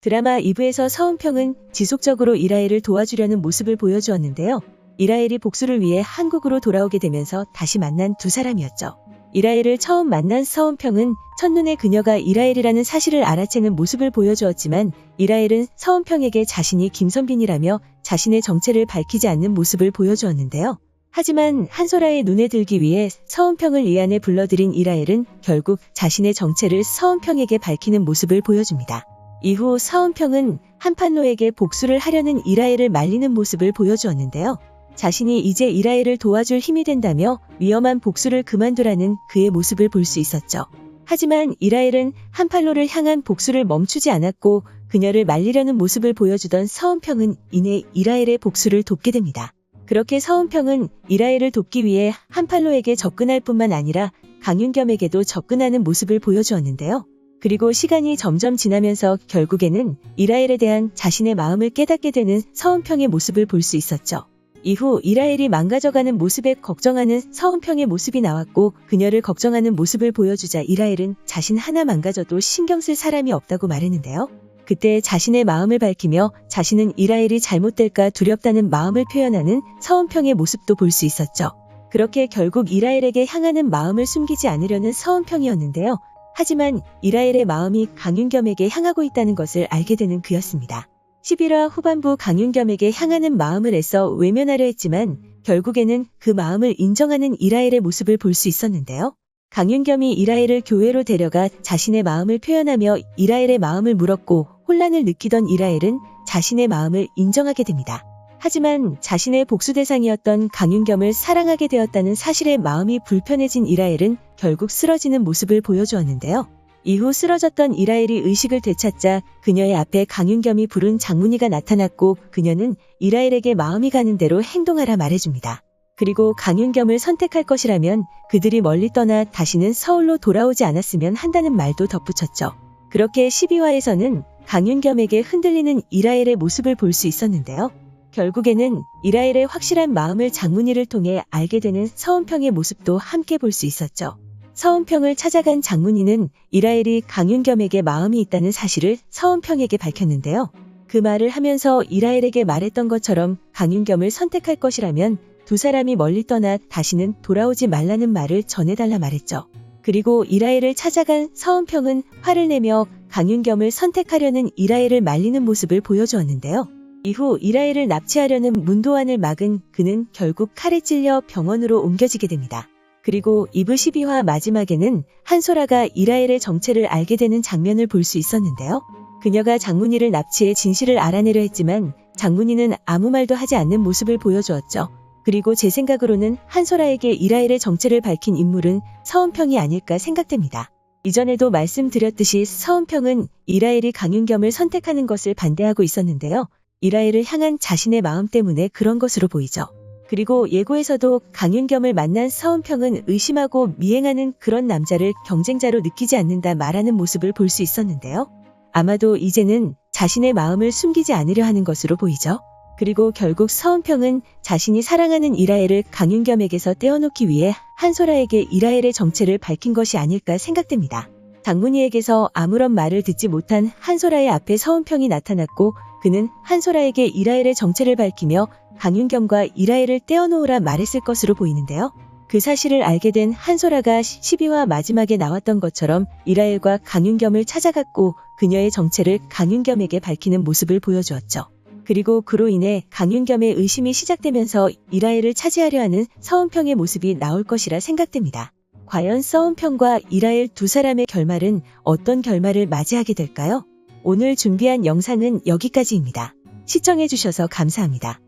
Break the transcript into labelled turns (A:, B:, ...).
A: 드라마 2부에서 서은평은 지속적으로 이라엘을 도와주려는 모습을 보여주었는데요. 이라엘이 복수를 위해 한국으로 돌아오게 되면서 다시 만난 두 사람이었죠. 이라엘을 처음 만난 서은평은 첫눈에 그녀가 이라엘이라는 사실을 알아채는 모습을 보여주었지만 이라엘은 서은평에게 자신이 김선빈이라며 자신의 정체를 밝히지 않는 모습을 보여주었는데요. 하지만 한소라의 눈에 들기 위해 서은평을 이 안에 불러들인 이라엘은 결국 자신의 정체를 서은평에게 밝히는 모습을 보여줍니다. 이후 서은평은 한판로에게 복수를 하려는 이라엘을 말리는 모습을 보여주었는데요. 자신이 이제 이라엘을 도와줄 힘이 된다며 위험한 복수를 그만두라는 그의 모습을 볼 수 있었죠. 하지만 이라엘은 한판로를 향한 복수를 멈추지 않았고 그녀를 말리려는 모습을 보여주던 서은평은 이내 이라엘의 복수를 돕게 됩니다. 그렇게 서은평은 이라엘을 돕기 위해 한판로에게 접근할 뿐만 아니라 강윤겸에게도 접근하는 모습을 보여주었는데요. 그리고 시간이 점점 지나면서 결국에는 이라엘에 대한 자신의 마음을 깨닫게 되는 서은평의 모습을 볼 수 있었죠. 이후 이라엘이 망가져가는 모습에 걱정하는 서은평의 모습이 나왔고 그녀를 걱정하는 모습을 보여주자 이라엘은 자신 하나 망가져도 신경 쓸 사람이 없다고 말했는데요. 그때 자신의 마음을 밝히며 자신은 이라엘이 잘못될까 두렵다는 마음을 표현하는 서은평의 모습도 볼 수 있었죠. 그렇게 결국 이라엘에게 향하는 마음을 숨기지 않으려는 서은평이었는데요. 하지만 이라엘의 마음이 강윤겸에게 향하고 있다는 것을 알게 되는 그였습니다. 11화 후반부 강윤겸에게 향하는 마음을 애써 외면하려 했지만 결국에는 그 마음을 인정하는 이라엘의 모습을 볼 수 있었는데요. 강윤겸이 이라엘을 교회로 데려가 자신의 마음을 표현하며 이라엘의 마음을 물었고 혼란을 느끼던 이라엘은 자신의 마음을 인정하게 됩니다. 하지만 자신의 복수 대상이었던 강윤겸을 사랑하게 되었다는 사실에 마음이 불편해진 이라엘은 결국 쓰러지는 모습을 보여주었는데요. 이후 쓰러졌던 이라엘이 의식을 되찾자 그녀의 앞에 강윤겸이 부른 장문희가 나타났고 그녀는 이라엘에게 마음이 가는 대로 행동하라 말해줍니다. 그리고 강윤겸을 선택할 것이라면 그들이 멀리 떠나 다시는 서울로 돌아오지 않았으면 한다는 말도 덧붙였죠. 그렇게 12화에서는 강윤겸에게 흔들리는 이라엘의 모습을 볼 수 있었는데요. 결국에는 이라엘의 확실한 마음을 장문희를 통해 알게 되는 서은평의 모습도 함께 볼 수 있었죠. 서은평을 찾아간 장문희는 이라엘이 강윤겸에게 마음이 있다는 사실을 서은평에게 밝혔는데요. 그 말을 하면서 이라엘에게 말했던 것처럼 강윤겸을 선택할 것이라면 두 사람이 멀리 떠나 다시는 돌아오지 말라는 말을 전해달라 말했죠. 그리고 이라엘을 찾아간 서은평은 화를 내며 강윤겸을 선택하려는 이라엘을 말리는 모습을 보여주었는데요. 이후 이라엘을 납치하려는 문도환을 막은 그는 결국 칼에 찔려 병원으로 옮겨지게 됩니다. 그리고 2부 12화 마지막에는 한소라가 이라엘의 정체를 알게 되는 장면을 볼 수 있었는데요. 그녀가 장문희를 납치해 진실을 알아내려 했지만 장문희는 아무 말도 하지 않는 모습을 보여주었죠. 그리고 제 생각으로는 한소라에게 이라엘의 정체를 밝힌 인물은 서은평이 아닐까 생각됩니다. 이전에도 말씀드렸듯이 서은평은 이라엘이 강윤겸을 선택하는 것을 반대하고 있었는데요. 이라엘을 향한 자신의 마음 때문에 그런 것으로 보이죠. 그리고 예고에서도 강윤겸을 만난 서은평은 의심하고 미행하는 그런 남자를 경쟁자로 느끼지 않는다 말하는 모습을 볼 수 있었는데요. 아마도 이제는 자신의 마음을 숨기지 않으려 하는 것으로 보이죠. 그리고 결국 서은평은 자신이 사랑하는 이라엘을 강윤겸에게서 떼어놓기 위해 한소라에게 이라엘의 정체를 밝힌 것이 아닐까 생각됩니다. 장문희에게서 아무런 말을 듣지 못한 한소라의 앞에 서은평이 나타났고 그는 한소라에게 이라엘의 정체를 밝히며 강윤겸과 이라엘을 떼어놓으라 말했을 것으로 보이는데요. 그 사실을 알게 된 한소라가 12화 마지막에 나왔던 것처럼 이라엘과 강윤겸을 찾아갔고 그녀의 정체를 강윤겸에게 밝히는 모습을 보여주었죠. 그리고 그로 인해 강윤겸의 의심이 시작되면서 이라엘을 차지하려 하는 서은평의 모습이 나올 것이라 생각됩니다. 과연 서은평과 이라엘 두 사람의 결말은 어떤 결말을 맞이하게 될까요? 오늘 준비한 영상은 여기까지입니다. 시청해주셔서 감사합니다.